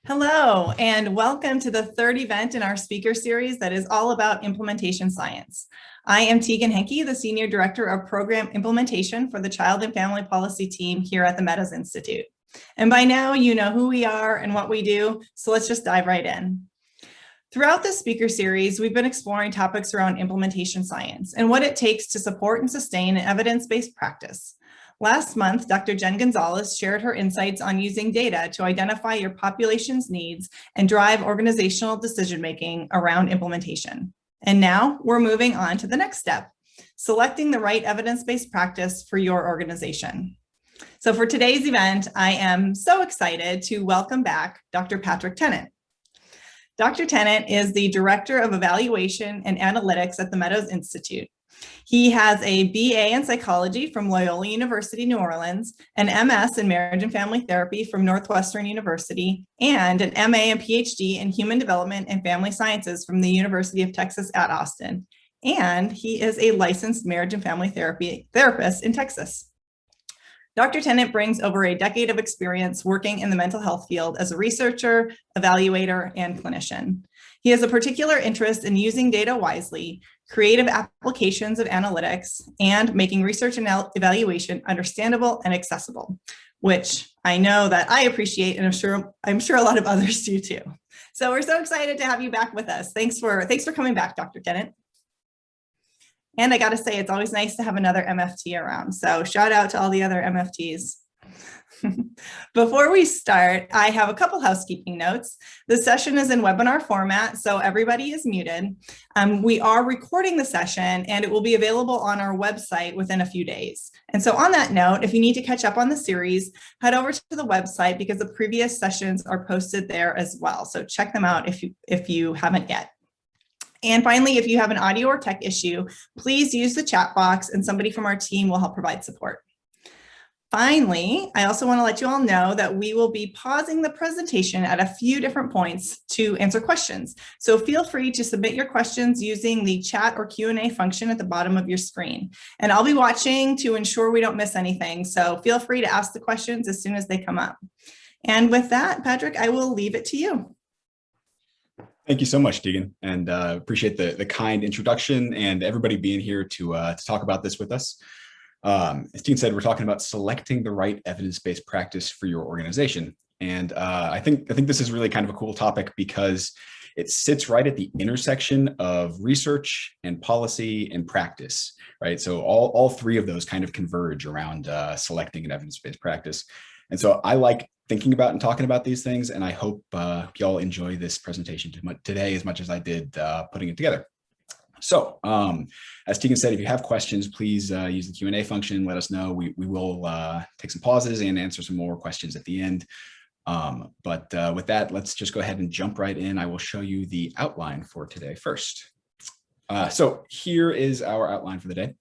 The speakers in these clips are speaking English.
Hello, and welcome to the third event in our speaker series that is all about implementation science. I am Tegan Henke, the Senior Director of Program Implementation for the Child and Family Policy team here at the Meadows Institute. And by now, you know who we are and what we do, so let's just dive right in. Throughout this speaker series, we've been exploring topics around implementation science and what it takes to support and sustain an evidence-based practice. Last month, Dr. Jen Gonzalez shared her insights on using data to identify your population's needs and drive organizational decision-making around implementation. And now we're moving on to the next step, selecting the right evidence-based practice for your organization. So for today's event, I am so excited to welcome back Dr. Patrick Tennant. Dr. Tennant is the Director of Evaluation and Analytics at the Meadows Institute. He has a BA in psychology from Loyola University, New Orleans, an MS in marriage and family therapy from Northwestern University, and an MA and PhD in human development and family sciences from the University of Texas at Austin. And he is a licensed marriage and family therapist in Texas. Dr. Tennant brings over a decade of experience working in the mental health field as a researcher, evaluator, and clinician. He has a particular interest in using data wisely, creative applications of analytics, and making research and evaluation understandable and accessible, which I know that I appreciate, and I'm sure a lot of others do too. So we're so excited to have you back with us. Thanks for coming back, Dr. Tennant. And I got to say, it's always nice to have another MFT around. So shout out to all the other MFTs. Before we start, I have a couple housekeeping notes. The session is in webinar format, so everybody is muted. We are recording the session and it will be available on our website within a few days. And so on that note, if you need to catch up on the series, head over to the website because the previous sessions are posted there as well. So check them out if you haven't yet. And finally, if you have an audio or tech issue, please use the chat box and somebody from our team will help provide support. Finally, I also want to let you all know that we will be pausing the presentation at a few different points to answer questions. So feel free to submit your questions using the chat or Q&A function at the bottom of your screen. And I'll be watching to ensure we don't miss anything. So feel free to ask the questions as soon as they come up. And with that, Patrick, I will leave it to you. Thank you so much, Tegan, and appreciate the kind introduction and everybody being here to talk about this with us. As Tegan said, we're talking about selecting the right evidence-based practice for your organization. And I think this is really kind of a cool topic because it sits right at the intersection of research and policy and practice, right? So all three of those kind of converge around selecting an evidence-based practice. And so I like thinking about and talking about these things, and I hope y'all enjoy this presentation today as much as I did putting it together. So as Tegan said, if you have questions, please use the Q&A function. Let us know. We will take some pauses and answer some more questions at the end. But with that, let's just go ahead and jump right in. I will show you the outline for today first. So here is our outline for the day.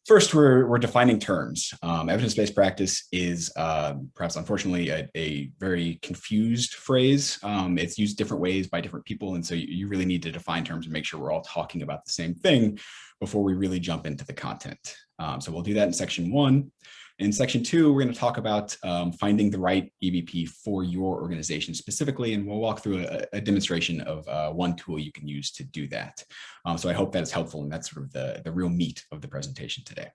First, we're defining terms. Evidence-based practice is perhaps unfortunately a very confused phrase. It's used different ways by different people. And so you really need to define terms and make sure we're all talking about the same thing before we really jump into the content. So we'll do that in section 1. In section 2, we're going to talk about finding the right EBP for your organization specifically, and we'll walk through a demonstration of one tool you can use to do that. So I hope that is helpful, and that's sort of the real meat of the presentation today.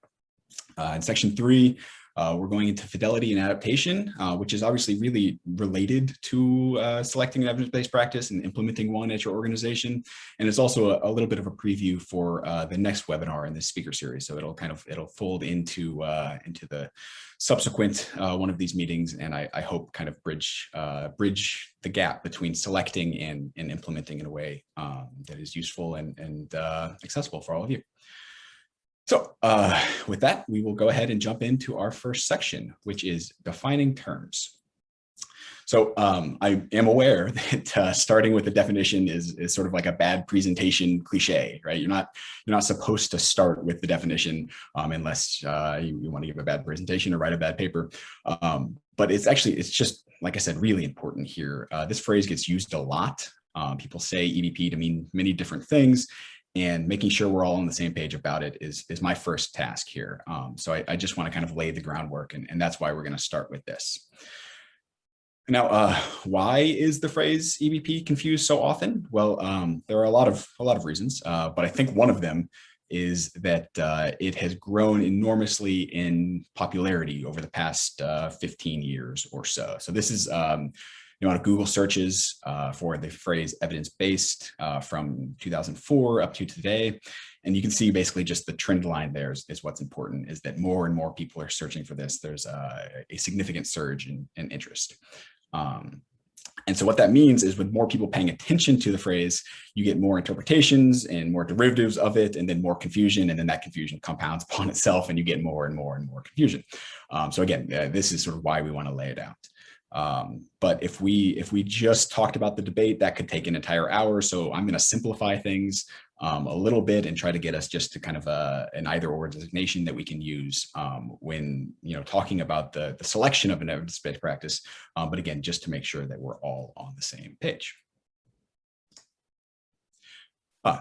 In section 3, we're going into fidelity and adaptation, which is obviously really related to selecting an evidence-based practice and implementing one at your organization. And it's also a little bit of a preview for the next webinar in this speaker series. So it'll fold into the subsequent one of these meetings, and I hope kind of bridge the gap between selecting and implementing in a way that is useful and accessible for all of you. So with that, we will go ahead and jump into our first section, which is defining terms. So I am aware that starting with a definition is sort of like a bad presentation cliche, right? You're not supposed to start with the definition unless you want to give a bad presentation or write a bad paper. But it's just, like I said, really important here. This phrase gets used a lot. People say EBP to mean many different things. And making sure we're all on the same page about it is my first task here. So I just want to kind of lay the groundwork, and that's why we're going to start with this. Now, why is the phrase EBP confused so often? Well, there are a lot of reasons, but I think one of them is that it has grown enormously in popularity over the past 15 years or so. So this is, on Google searches for the phrase evidence-based from 2004 up to today. And you can see basically just the trend line there is what's important, is that more and more people are searching for this. There's a significant surge in interest. And so what that means is with more people paying attention to the phrase, you get more interpretations and more derivatives of it, and then more confusion. And then that confusion compounds upon itself and you get more and more and more confusion. So again, this is sort of why we want to lay it out. But if we just talked about the debate, that could take an entire hour. So I'm going to simplify things a little bit and try to get us just to kind of an either or designation that we can use when talking about the selection of an evidence-based practice. But again, just to make sure that we're all on the same page.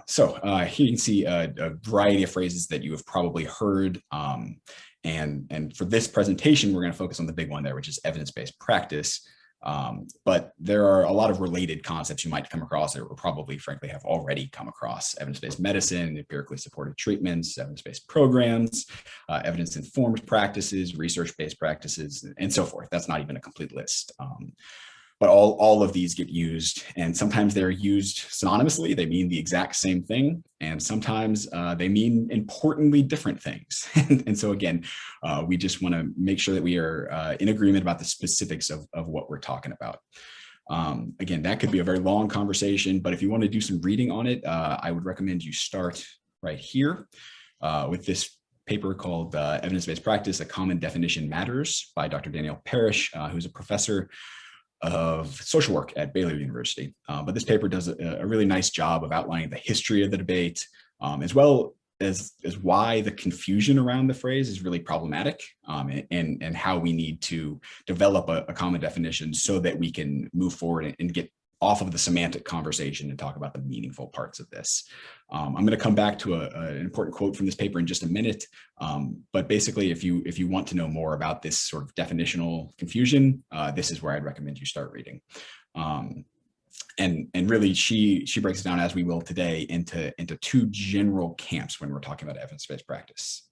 So here you can see a variety of phrases that you have probably heard. And for this presentation, we're going to focus on the big one there, which is evidence-based practice. But there are a lot of related concepts you might come across, or probably, frankly, have already come across: evidence-based medicine, empirically supported treatments, evidence-based programs, evidence-informed practices, research-based practices, and so forth. That's not even a complete list. But all of these get used, and sometimes they're used synonymously. They mean the exact same thing, and sometimes they mean importantly different things. And so again, we just want to make sure that we are in agreement about the specifics of what we're talking about. Again, that could be a very long conversation, but if you want to do some reading on it, I would recommend you start right here with this paper called Evidence-Based Practice, A Common Definition Matters by Dr. Danielle Parrish, who's a professor of social work at Baylor University. But this paper does a really nice job of outlining the history of the debate, as well as why the confusion around the phrase is really problematic, and how we need to develop a common definition so that we can move forward and get off of the semantic conversation and talk about the meaningful parts of this. I'm going to come back to an important quote from this paper in just a minute. But basically, if you want to know more about this sort of definitional confusion, this is where I'd recommend you start reading. And really, she breaks it down, as we will today, into two general camps when we're talking about evidence-based practice.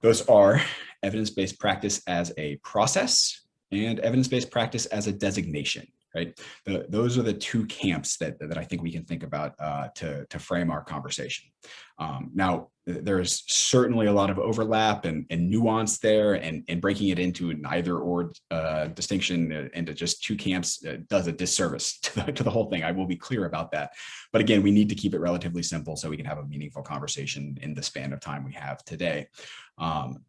Those are evidence-based practice as a process and evidence-based practice as a designation. Right? Those are the two camps that I think we can think about to frame our conversation. Now, there's certainly a lot of overlap and nuance there, and breaking it into an either or distinction into just two camps does a disservice to the whole thing. I will be clear about that. But again, we need to keep it relatively simple so we can have a meaningful conversation in the span of time we have today.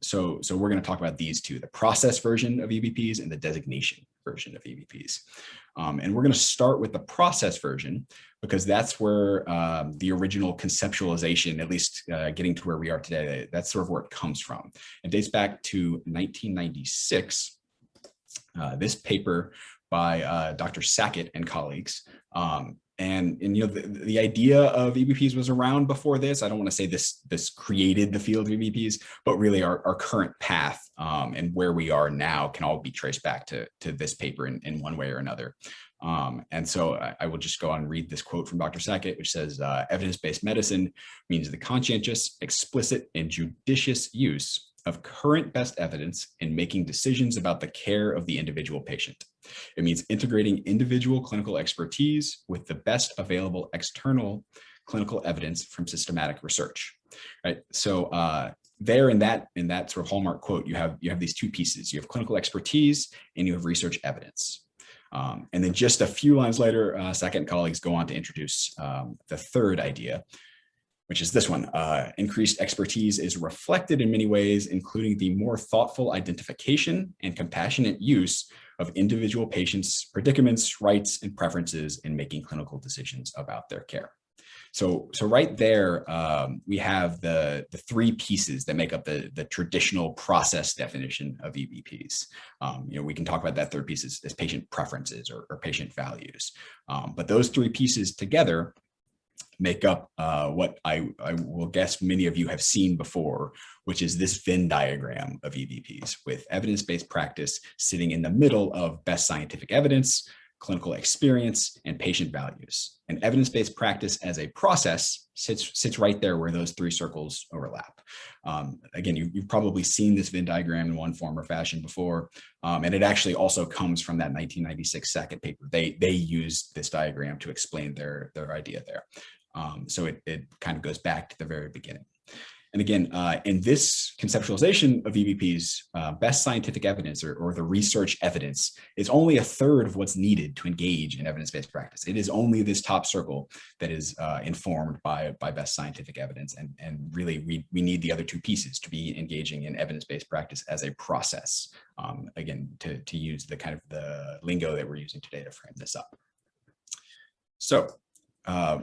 So we're going to talk about these two: the process version of EBPs and the designation version of EBPs. And we're going to start with the process version because that's where the original conceptualization, at least getting to where we are today, that's sort of where it comes from. It dates back to 1996, this paper by Dr. Sackett and colleagues. And the idea of EBPs was around before this. I don't want to say this created the field of EBPs, but really our current path and where we are now can all be traced back to this paper in one way or another. And so I will just go on and read this quote from Dr. Sackett, which says, evidence-based medicine means the conscientious, explicit, and judicious use of current best evidence in making decisions about the care of the individual patient. It means integrating individual clinical expertise with the best available external clinical evidence from systematic research. Right. So there in that sort of hallmark quote, you have these two pieces. You have clinical expertise and you have research evidence. And then just a few lines later, Sackett and colleagues go on to introduce the third idea, which is this one. Increased expertise is reflected in many ways, including the more thoughtful identification and compassionate use of individual patients' predicaments, rights, and preferences in making clinical decisions about their care. So right there, we have the three pieces that make up the traditional process definition of EBPs. We can talk about that third piece as patient preferences or patient values. But those three pieces together make up what I will guess many of you have seen before, which is this Venn diagram of EBPs, with evidence-based practice sitting in the middle of best scientific evidence, clinical experience, and patient values. And evidence-based practice as a process sits right there where those three circles overlap. Again, you've probably seen this Venn diagram in one form or fashion before, and it actually also comes from that 1996 Sackett paper. They used this diagram to explain their idea there. So it kind of goes back to the very beginning. And again, in this conceptualization of EBPs, best scientific evidence or the research evidence is only a third of what's needed to engage in evidence-based practice. It is only this top circle that is informed by best scientific evidence. And really, we need the other two pieces to be engaging in evidence-based practice as a process. Again, to use the kind of the lingo that we're using today to frame this up. So,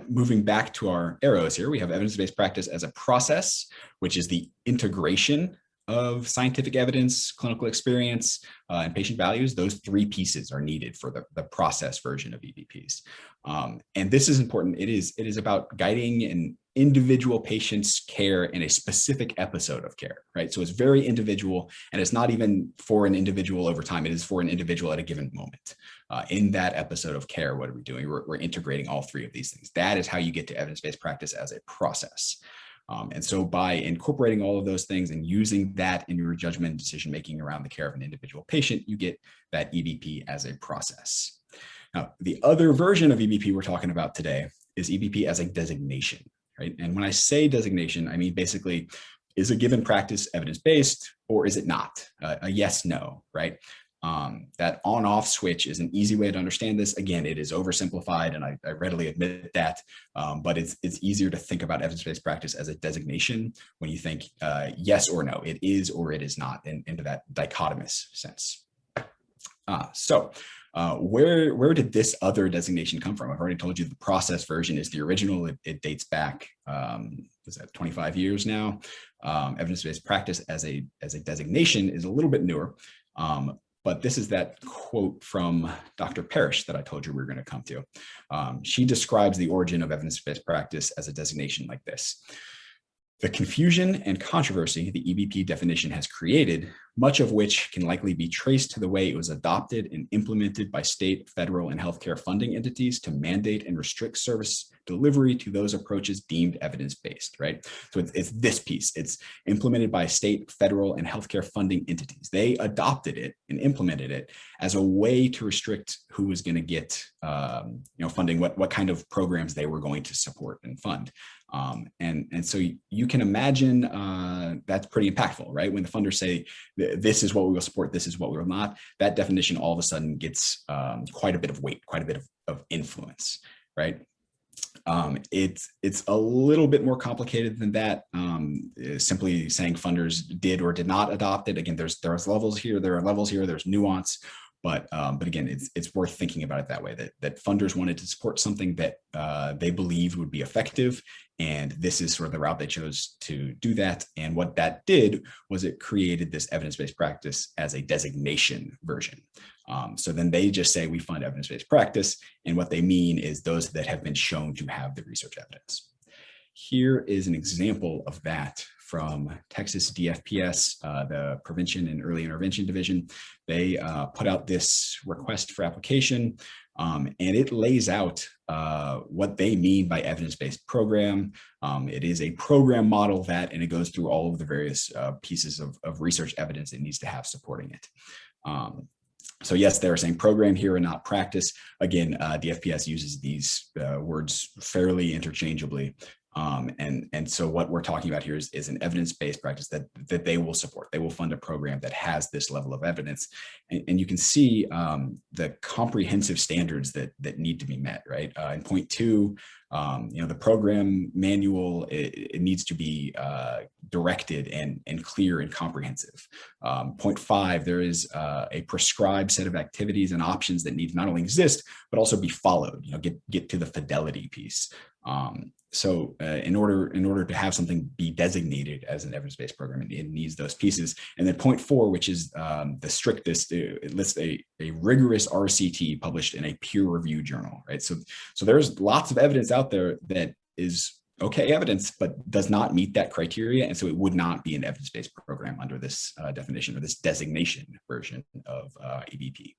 moving back to our arrows here, we have evidence-based practice as a process, which is the integration of scientific evidence, clinical experience, and patient values. Those three pieces are needed for the process version of EBPs. And this is important. It is about guiding an individual patient's care in a specific episode of care, right? So it's very individual, and it's not even for an individual over time. It is for an individual at a given moment. In that episode of care, what are we doing? We're integrating all three of these things. That is how you get to evidence-based practice as a process. And so by incorporating all of those things and using that in your judgment and decision-making around the care of an individual patient, you get that EBP as a process. Now, the other version of EBP we're talking about today is EBP as a designation, right? And when I say designation, I mean, basically, is a given practice evidence-based or is it not? A yes, no, right? That on-off switch is an easy way to understand this. Again, it is oversimplified, and I readily admit that, but it's easier to think about evidence-based practice as a designation when you think yes or no, it is or it is not, into that dichotomous sense. So where did this other designation come from? I've already told you the process version is the original. It dates back, was that 25 years now? Evidence-based practice as a designation is a little bit newer. But this is that quote from Dr. Parrish that I told you we were going to come to. She describes the origin of evidence-based practice as a designation like this. The confusion and controversy the EBP definition has created, much of which can likely be traced to the way it was adopted and implemented by state, federal, and healthcare funding entities to mandate and restrict service delivery to those approaches deemed evidence-based, right? So it's this piece. It's implemented by state, federal, and healthcare funding entities. They adopted it and implemented it as a way to restrict who was going to get funding, what kind of programs they were going to support and fund. And so you can imagine that's pretty impactful, right? When the funders say, this is what we will support, this is what we will not, that definition all of a sudden gets quite a bit of weight, quite a bit of influence, right? It's a little bit more complicated than that. Simply saying funders did or did not adopt it. Again, there's levels here, there are levels here, there's nuance. But again, it's worth thinking about it that way, that funders wanted to support something that they believed would be effective. And this is sort of the route they chose to do that. And what that did was it created this evidence-based practice as a designation version. So then they just say we fund evidence-based practice. And what they mean is those that have been shown to have the research evidence. Here is an example of that from Texas DFPS, the Prevention and Early Intervention Division. They put out this request for application, and it lays out what they mean by evidence-based program. It is a program model and it goes through all of the various pieces of research evidence it needs to have supporting it. So yes, they're saying program here and not practice. Again, DFPS uses these words fairly interchangeably. And so what we're talking about here is an evidence-based practice that they will support. They will fund a program that has this level of evidence. And you can see the comprehensive standards that need to be met, right? In point 2, the program manual, it needs to be directed and clear and comprehensive. Point 5, there is a prescribed set of activities and options that need to not only exist, but also be followed, get to the fidelity piece. So in order to have something be designated as an evidence-based program, it needs those pieces. And then point 4, which is the strictest, it lists a rigorous RCT published in a peer-reviewed journal, right? So there's lots of evidence out there that is okay evidence, but does not meet that criteria. And so it would not be an evidence-based program under this definition or this designation version of EBP.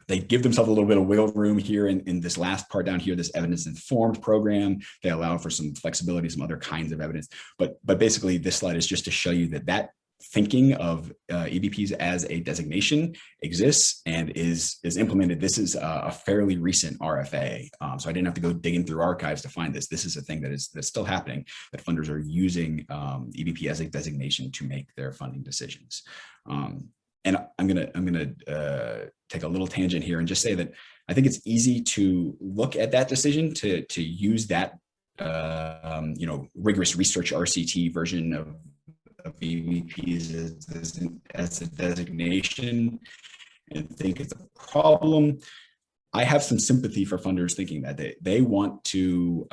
They give themselves a little bit of wiggle room here in this last part down here, this evidence-informed program. They allow for some flexibility, some other kinds of evidence. But basically, this slide is just to show you that thinking of EBPs as a designation exists and is implemented. This is a fairly recent RFA, so I didn't have to go digging through archives to find this. This is a thing that's still happening, that funders are using EBP as a designation to make their funding decisions. And I'm gonna take a little tangent here and just say that I think it's easy to look at that decision to use that rigorous research RCT version of EBPs as a designation and think it's a problem. I have some sympathy for funders thinking that they want to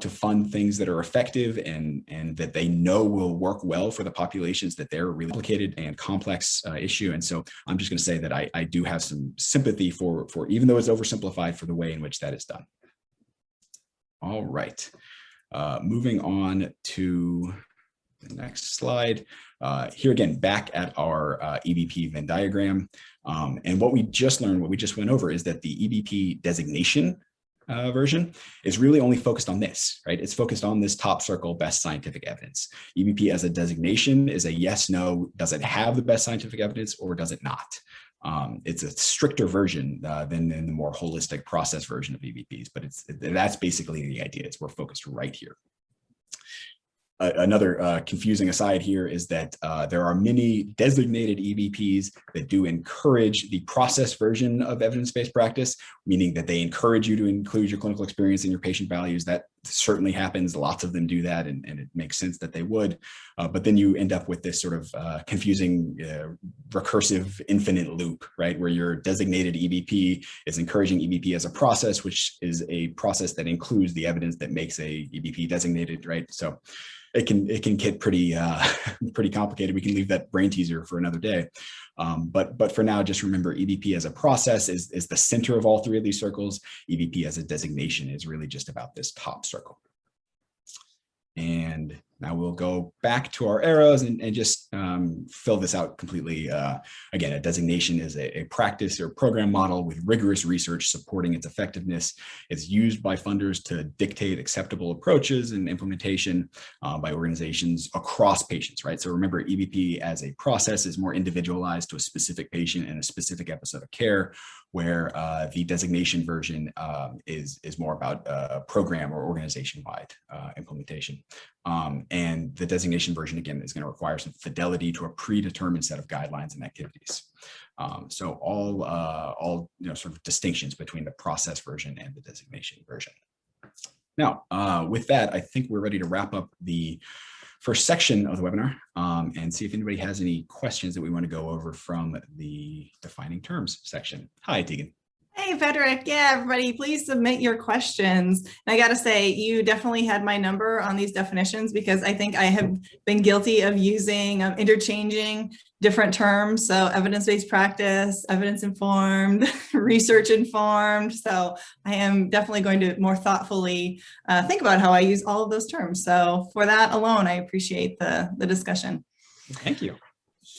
fund things that are effective and that they know will work well for the populations that they're really complicated and complex issue. And so I'm just going to say that I do have some sympathy for even though it's oversimplified, for the way in which that is done. All right, moving on to the next slide. Here again, back at our EBP Venn diagram. And what we just learned, what we just went over, is that the EBP designation version is really only focused on this, right? It's focused on this top circle, best scientific evidence. EBP as a designation is a yes, no, does it have the best scientific evidence or does it not? It's a stricter version than the more holistic process version of EBPs, but that's basically the idea. We're focused right here. Another confusing aside here is that there are many designated EBPs that do encourage the process version of evidence-based practice, meaning that they encourage you to include your clinical experience and your patient values. That certainly happens. Lots of them do that, and it makes sense that they would. But then you end up with this sort of confusing, recursive, infinite loop, right? Where your designated EBP is encouraging EBP as a process, which is a process that includes the evidence that makes a EBP designated, right? So it can get pretty complicated. We can leave that brain teaser for another day. But for now, just remember EBP as a process is the center of all three of these circles. EBP as a designation is really just about this top circle. And now we'll go back to our arrows and just fill this out completely. Again, a designation is a practice or program model with rigorous research supporting its effectiveness. It's used by funders to dictate acceptable approaches and implementation by organizations across patients, right? So remember, EBP as a process is more individualized to a specific patient and a specific episode of care, where the designation version is more about program or organization-wide implementation. And the designation version, again, is going to require some fidelity to a predetermined set of guidelines and activities. So all sort of distinctions between the process version and the designation version. Now, with that, I think we're ready to wrap up the first section of the webinar and see if anybody has any questions that we want to go over from the defining terms section. Hi, Tegan. Hey, Frederick. Yeah, everybody, please submit your questions. And I got to say, you definitely had my number on these definitions, because I think I have been guilty of using, interchanging different terms. So evidence-based practice, evidence-informed, research-informed. So I am definitely going to more thoughtfully think about how I use all of those terms. So for that alone, I appreciate the discussion. Thank you.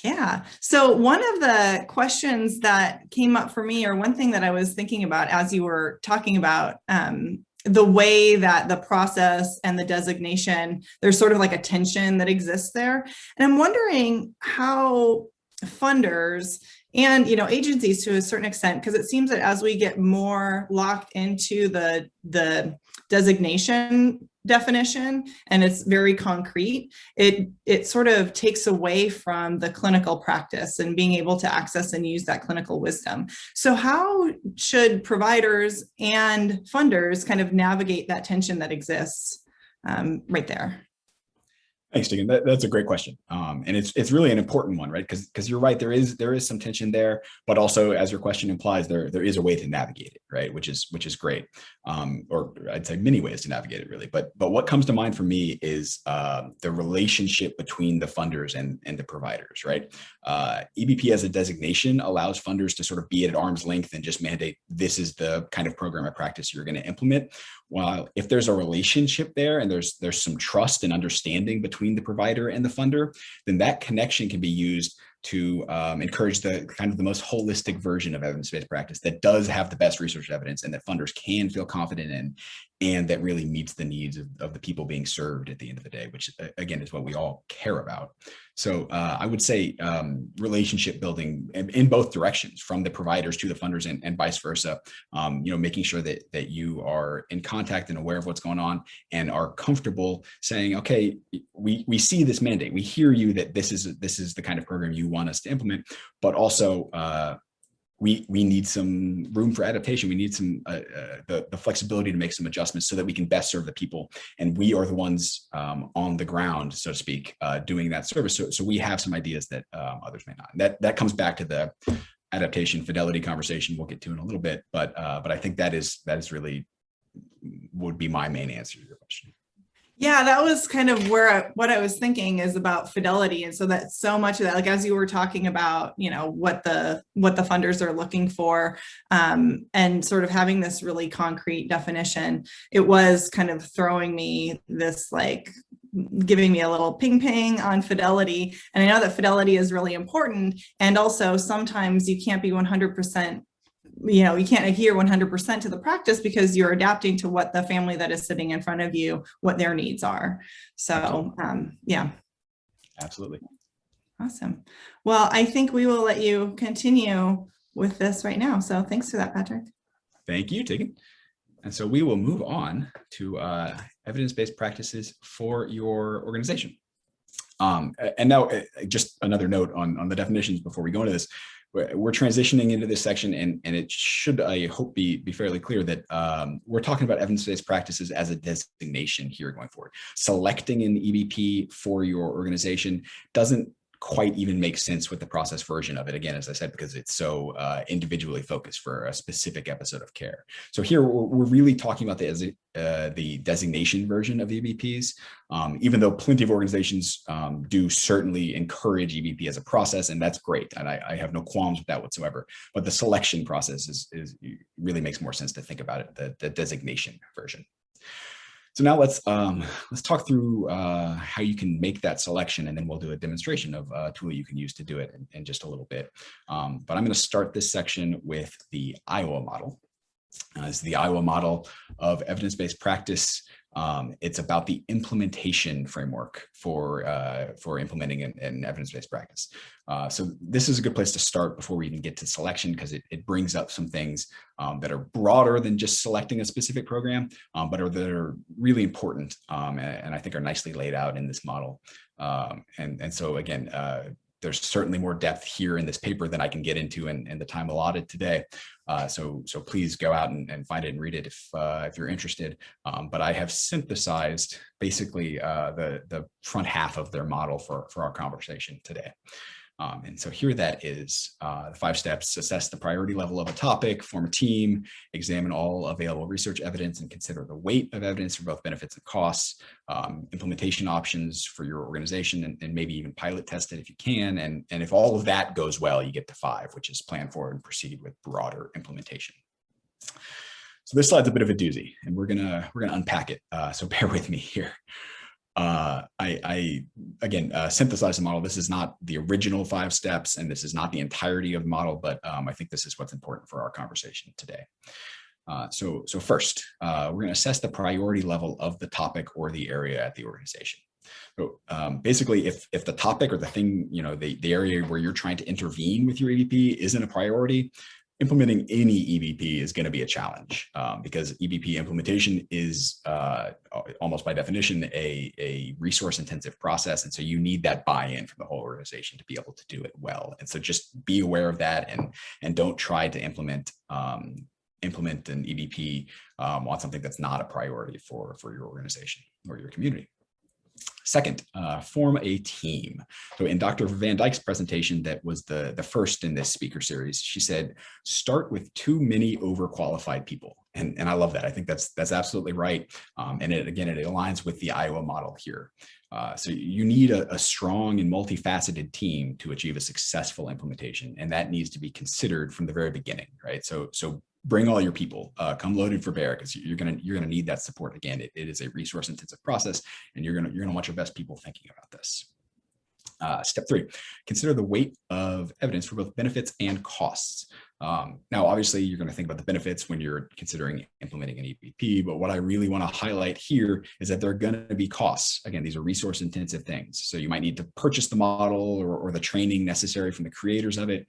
Yeah. So one of the questions that came up for me, or one thing that I was thinking about as you were talking about the way that the process and the designation, there's sort of like a tension that exists there. And I'm wondering how funders and, agencies to a certain extent, because it seems that as we get more locked into the designation definition and it's very concrete, it sort of takes away from the clinical practice and being able to access and use that clinical wisdom. So how should providers and funders kind of navigate that tension that exists right there? Thanks, Tegan. That's a great question, and it's really an important one, right? Because you're right, there is some tension there, but also, as your question implies, there is a way to navigate it, right? Which is great, or I'd say many ways to navigate it, really. But what comes to mind for me is the relationship between the funders and the providers, right? EBP as a designation allows funders to sort of be at arm's length and just mandate this is the kind of program or practice you're going to implement. While if there's a relationship there and there's some trust and understanding between the provider and the funder, then that connection can be used to encourage the kind of the most holistic version of evidence-based practice that does have the best research evidence and that funders can feel confident in, and that really meets the needs of the people being served at the end of the day, which again is what we all care about. So I would say relationship building in both directions, from the providers to the funders and vice versa. Making sure that you are in contact and aware of what's going on and are comfortable saying, okay, we see this mandate, we hear you that this is the kind of program you want us to implement, but also we need some room for adaptation. We need some the flexibility to make some adjustments so that we can best serve the people. And we are the ones on the ground, so to speak, doing that service. So we have some ideas that others may not. And that comes back to the adaptation fidelity conversation we'll get to in a little bit. But I think that is really would be my main answer to your question. Yeah, that was kind of what I was thinking is about fidelity. And so that so much of that, like as you were talking about, what the funders are looking for, and sort of having this really concrete definition, it was kind of throwing me this, like giving me a little ping on fidelity. And I know that fidelity is really important. And also sometimes you can't be 100%, you can't adhere 100% to the practice because you're adapting to what the family that is sitting in front of you, what their needs are. So, yeah. Absolutely. Awesome. Well, I think we will let you continue with this right now. So thanks for that, Patrick. Thank you, Tegan. And so we will move on to evidence-based practices for your organization. And now just another note on the definitions before we go into this. We're transitioning into this section, and it should, I hope, be fairly clear that we're talking about evidence-based practices as a designation here going forward. Selecting an EBP for your organization doesn't quite even make sense with the process version of it, again, as I said, because it's so individually focused for a specific episode of care. So here we're really talking about the designation version of EBPs, even though plenty of organizations do certainly encourage EBP as a process, and that's great, and I have no qualms with that whatsoever. But the selection process is really makes more sense to think about it, the designation version. So now let's talk through how you can make that selection, and then we'll do a demonstration of a tool you can use to do it in just a little bit. But I'm going to start this section with the Iowa model. This is the Iowa model of evidence-based practice. It's about the implementation framework for implementing an evidence-based practice. So this is a good place to start before we even get to selection, because it brings up some things that are broader than just selecting a specific program, but that are really important, and I think are nicely laid out in this model. And so again, there's certainly more depth here in this paper than I can get into in the time allotted today. So please go out and find it and read it if you're interested. But I have synthesized basically the front half of their model for our conversation today. And so here that is the 5 steps: assess the priority level of a topic, form a team, examine all available research evidence and consider the weight of evidence for both benefits and costs, implementation options for your organization, and maybe even pilot test it if you can. And if all of that goes well, you get to 5, which is plan for and proceed with broader implementation. So this slide's a bit of a doozy, and we're gonna unpack it. So bear with me here. I again synthesized the model. This is not the original 5 steps, and this is not the entirety of the model, but I think this is what's important for our conversation today. So first, we're going to assess the priority level of the topic or the area at the organization. So basically, if the topic or the thing, the area where you're trying to intervene with your EBP isn't a priority, implementing any EBP is going to be a challenge, because EBP implementation is almost by definition a resource-intensive process, and so you need that buy-in from the whole organization to be able to do it well. And so just be aware of that, and don't try to implement an EBP on something that's not a priority for your organization or your community. Second, form a team. So in Dr. Van Dyke's presentation, that was the first in this speaker series, she said, start with too many overqualified people. And I love that. I think that's absolutely right. And it aligns with the Iowa model here. So you need a strong and multifaceted team to achieve a successful implementation. And that needs to be considered from the very beginning, right? So bring all your people, come loaded for bear, because you're gonna need that support. Again, it is a resource intensive process, and you're gonna want your best people thinking about this. Step 3, consider the weight of evidence for both benefits and costs. Now, obviously, you're going to think about the benefits when you're considering implementing an EBP, but what I really want to highlight here is that there are going to be costs. Again, these are resource intensive things. So you might need to purchase the model or the training necessary from the creators of it.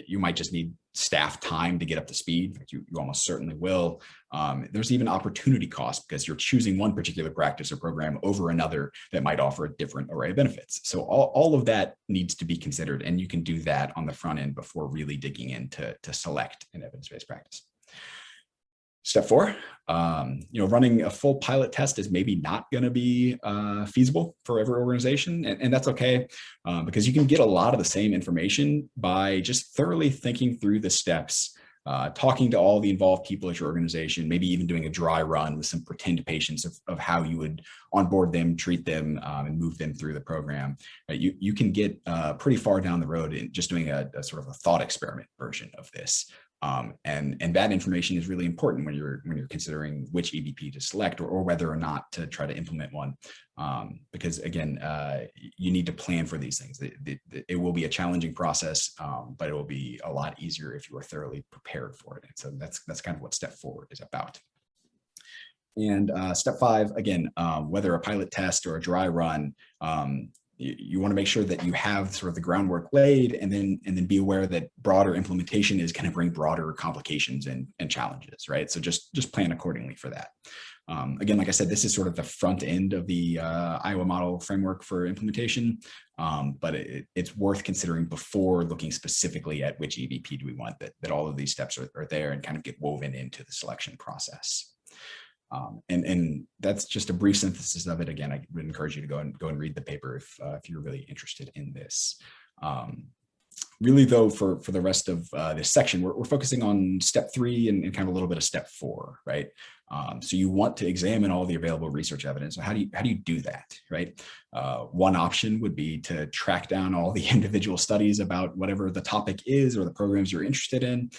You might just need staff time to get up to speed. You almost certainly will. There's even opportunity cost because you're choosing one particular practice or program over another that might offer a different array of benefits. So all of that needs to be considered, and you can do that on the front end before really digging in to select an evidence-based practice. Step 4, running a full pilot test is maybe not going to be feasible for every organization, and that's okay, because you can get a lot of the same information by just thoroughly thinking through the steps, talking to all the involved people at your organization, maybe even doing a dry run with some pretend patients of how you would onboard them, treat them, and move them through the program. You can get pretty far down the road in just doing a sort of a thought experiment version of this. And that information is really important when you're considering which EBP to select or whether or not to try to implement one, because again, you need to plan for these things. It will be a challenging process, but it will be a lot easier if you are thoroughly prepared for it. And so that's kind of what step 4 is about. And step 5, again, whether a pilot test or a dry run, you want to make sure that you have sort of the groundwork laid, and then be aware that broader implementation is going to bring broader complications and challenges, right? So just plan accordingly for that. Again, like I said, this is sort of the front end of the Iowa model framework for implementation, but it's worth considering before looking specifically at which EBP do we want, that all of these steps are there and kind of get woven into the selection process. And that's just a brief synthesis of it. Again, I would encourage you to go and read the paper if you're really interested in this. Really, though, for the rest of this section, we're focusing on step 3 and kind of a little bit of step 4, right? So you want to examine all the available research evidence. So how do you do that, right? One option would be to track down all the individual studies about whatever the topic is or the programs you're interested in.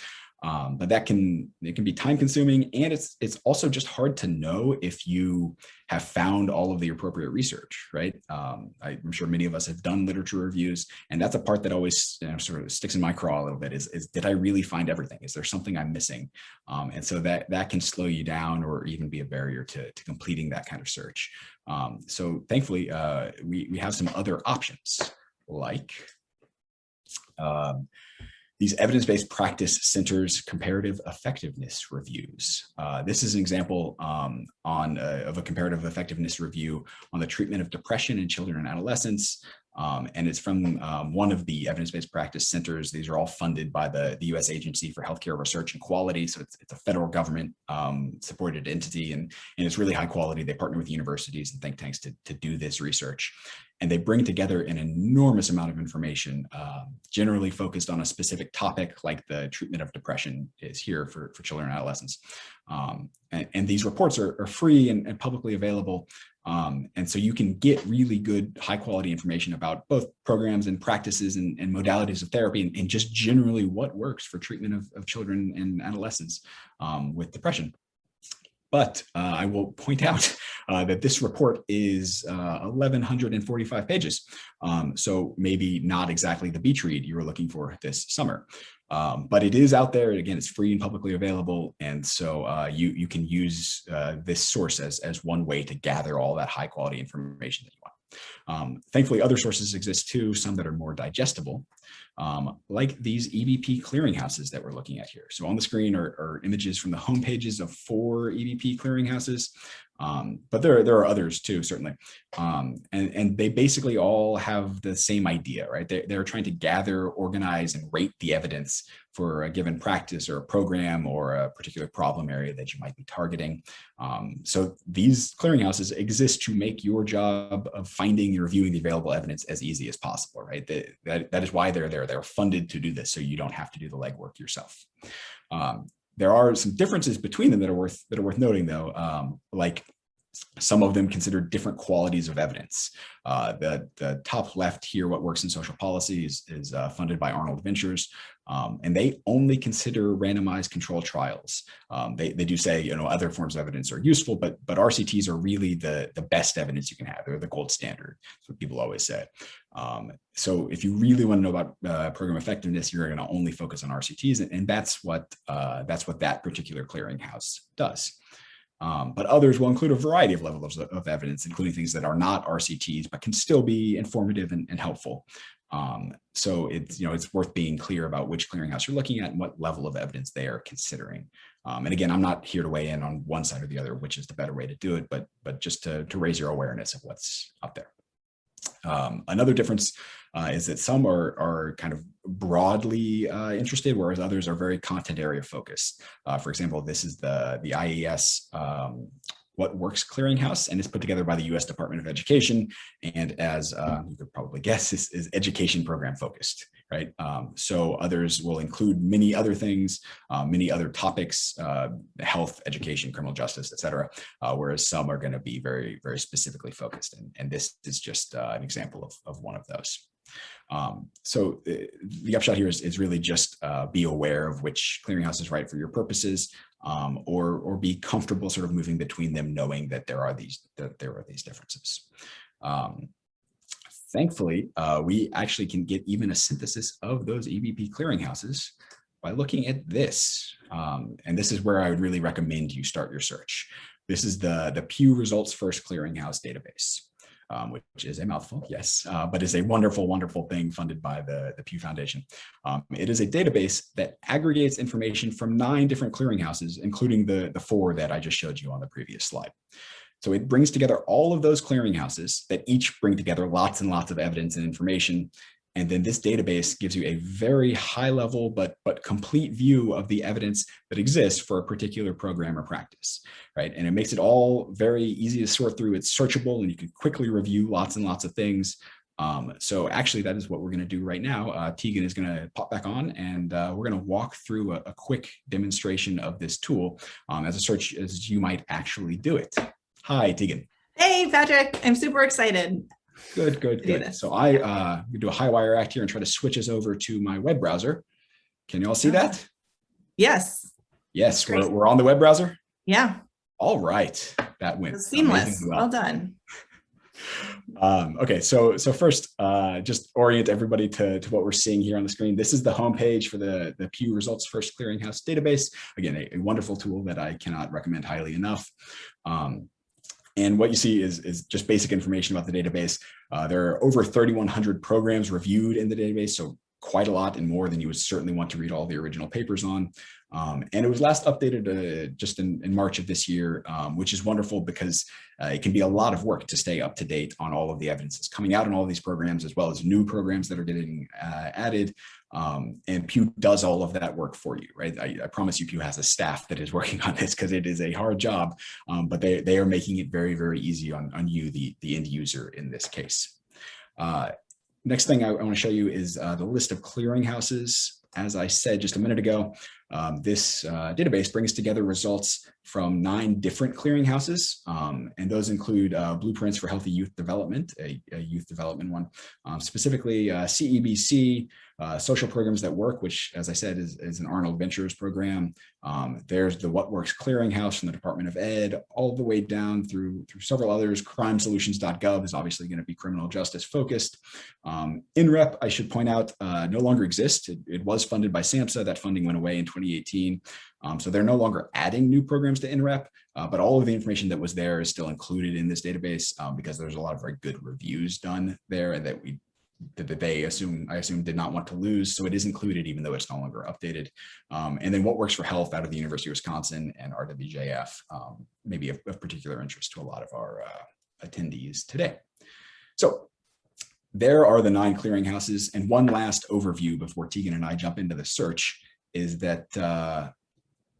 But it can be time consuming, and it's also just hard to know if you have found all of the appropriate research, right? I'm sure many of us have done literature reviews, and that's a part that always sort of sticks in my craw a little bit is did I really find everything? Is there something I'm missing? And so that can slow you down or even be a barrier to completing that kind of search. So thankfully, we have some other options like these evidence-based practice centers comparative effectiveness reviews. This is an example of a comparative effectiveness review on the treatment of depression in children and adolescents. And it's from one of the evidence-based practice centers. These are all funded by the U.S. Agency for Healthcare Research and Quality. So it's a federal government supported entity, and it's really high quality. They partner with universities and think tanks to do this research. And they bring together an enormous amount of information, generally focused on a specific topic, like the treatment of depression is here for children and adolescents. And these reports are free and publicly available. And so you can get really good, high quality information about both programs and practices and modalities of therapy and just generally what works for treatment of children and adolescents with depression. But I will point out that this report is 1,145 pages. So maybe not exactly the beach read you were looking for this summer. But it is out there. Again, it's free and publicly available. And so you can use this source as one way to gather all that high quality information that you want. Thankfully, other sources exist too, some that are more digestible. like these EBP clearinghouses that we're looking at here. So on the screen are images from the home pages of 4 EBP clearinghouses, but there are others too, certainly. And they basically all have the same idea, right? They're trying to gather, organize, and rate the evidence for a given practice or a program or a particular problem area that you might be targeting. So these clearinghouses exist to make your job of finding and reviewing the available evidence as easy as possible, right? That is why they're there. They're funded to do this, so you don't have to do the legwork yourself. There are some differences between them that are worth noting, though, like some of them consider different qualities of evidence. The top left here, What Works in Social Policy, is funded by Arnold Ventures, and they only consider randomized controlled trials. They do say, other forms of evidence are useful, but RCTs are really the best evidence you can have. They're the gold standard. That's what people always say. So if you really want to know about program effectiveness, you're going to only focus on RCTs, and that's what that particular clearinghouse does. But others will include a variety of levels of evidence, including things that are not RCTs, but can still be informative and helpful. So it's worth being clear about which clearinghouse you're looking at and what level of evidence they are considering. And again, I'm not here to weigh in on one side or the other, which is the better way to do it, but just to raise your awareness of what's out there. Another difference is that some are kind of broadly interested, whereas others are very content area focused. For example, this is the IAS What Works Clearinghouse, and it's put together by the U.S. Department of Education. And as you could probably guess, this is education program focused, right? So others will include many other things, many other topics, health, education, criminal justice, et cetera, whereas some are going to be very, very specifically focused. And this is just an example of one of those. So the upshot here is really just be aware of which clearinghouse is right for your purposes, or be comfortable sort of moving between them, knowing that there are these differences. Thankfully, we actually can get even a synthesis of those EBP clearinghouses by looking at this. And this is where I would really recommend you start your search. This is the Pew Results First Clearinghouse database. Which is a mouthful, yes, but is a wonderful, wonderful thing funded by the Pew Foundation. It is a database that aggregates information from 9 different clearinghouses, including the 4 that I just showed you on the previous slide. So it brings together all of those clearinghouses that each bring together lots and lots of evidence and information. And then this database gives you a very high level but complete view of the evidence that exists for a particular program or practice, right? And it makes it all very easy to sort through. It's searchable and you can quickly review lots and lots of things. So actually that is what we're going to do right now. Tegan is going to pop back on and we're going to walk through a quick demonstration of this tool as a search as you might actually do it. Hi, Tegan. Hey, Patrick. I'm super excited. Good. So I do a high wire act here and try to switch us over to my web browser. Can you all see that? Yes. Yes, we're on the web browser. Yeah. All right, that went seamless. Well done. Okay, so first, just orient everybody to what we're seeing here on the screen. This is the homepage for the Pew Results First Clearinghouse database. Again, a wonderful tool that I cannot recommend highly enough. And what you see is just basic information about the database. There are over 3,100 programs reviewed in the database, so quite a lot and more than you would certainly want to read all the original papers on. And it was last updated just in March of this year, which is wonderful because it can be a lot of work to stay up to date on all of the evidence that's coming out in all of these programs, as well as new programs that are getting added. And Pew does all of that work for you, right? I promise you Pew has a staff that is working on this because it is a hard job, but they are making it very, very easy on you, the end user in this case. Next thing I want to show you is the list of clearinghouses. As I said just a minute ago, this database brings together results from 9 different clearinghouses, and those include Blueprints for Healthy Youth Development, a youth development one, specifically CEBC, Social Programs That Work, which, as I said, is an Arnold Ventures program. There's the What Works Clearinghouse from the Department of Ed, all the way down through several others. Crimesolutions.gov is obviously going to be criminal justice focused. INREP, I should point out, no longer exists. It was funded by SAMHSA. That funding went away in 2018. So they're no longer adding new programs to INREP, but all of the information that was there is still included in this database because there's a lot of very good reviews done there that we that I assume did not want to lose. So it is included, even though it's no longer updated. And then what works for health out of the University of Wisconsin and RWJF, maybe of particular interest to a lot of our attendees today. So there are the 9 clearinghouses. And one last overview before Tegan and I jump into the search is that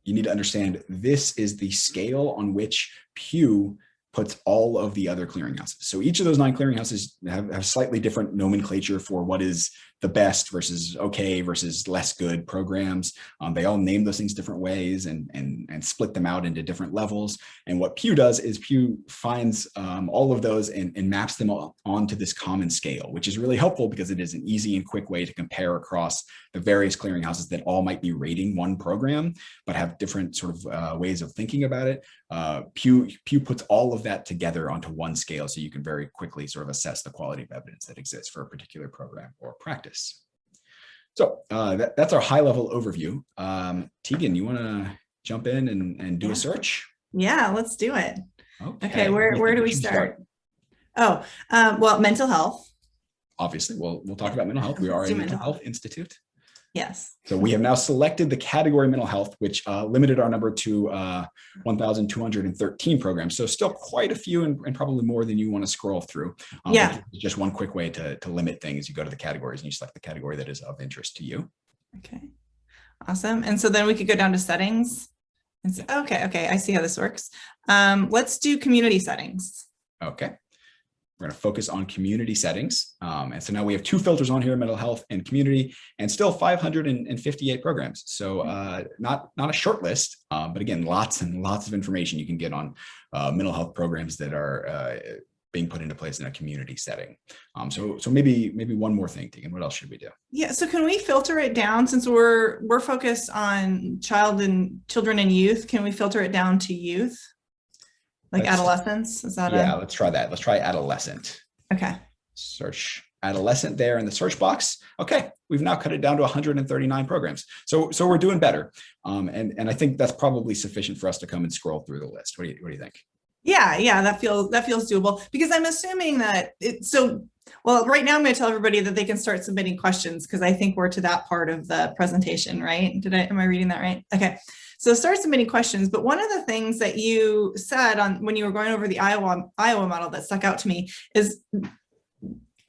you need to understand this is the scale on which Pew puts all of the other clearinghouses. So each of those 9 clearinghouses have slightly different nomenclature for what is the best versus okay versus less good programs. They all name those things different ways and split them out into different levels. And what Pew does is Pew finds all of those and maps them all onto this common scale, which is really helpful because it is an easy and quick way to compare across the various clearinghouses that all might be rating one program, but have different sort of ways of thinking about it. Pew puts all of that together onto one scale so you can very quickly sort of assess the quality of evidence that exists for a particular program or practice. So that's our high level overview. Tegan, you want to jump in and do a search? Yeah, let's do it. Okay, where do we start? Oh, well, mental health. Obviously, we'll talk about mental health. We are a mental health institute. Yes. So we have now selected the category mental health, which limited our number to 1,213 programs. So still quite a few and probably more than you want to scroll through. Yeah. Just one quick way to limit things. You go to the categories and you select the category that is of interest to you. Okay. Awesome. And so then we could go down to settings. And so, okay. I see how this works. Let's do community settings. Okay. We're going to focus on community settings. And so now we have 2 filters on here, mental health and community, and still 558 programs. So not a short list, but again, lots and lots of information you can get on mental health programs that are being put into place in a community setting. So maybe one more thing, Tegan, what else should we do? Yeah, so can we filter it down since we're focused on children and youth? Can we filter it down to youth? Like adolescence? Is that let's try that. Let's try adolescent. Okay. Search adolescent there in the search box. Okay, we've now cut it down to 139 programs. So we're doing better. And I think that's probably sufficient for us to come and scroll through the list. What do you think? Yeah, that feels doable because I'm assuming that right now I'm going to tell everybody that they can start submitting questions because I think we're to that part of the presentation, right? Am I reading that right? Okay. So start submitting questions. But one of the things that you said when you were going over the Iowa model that stuck out to me is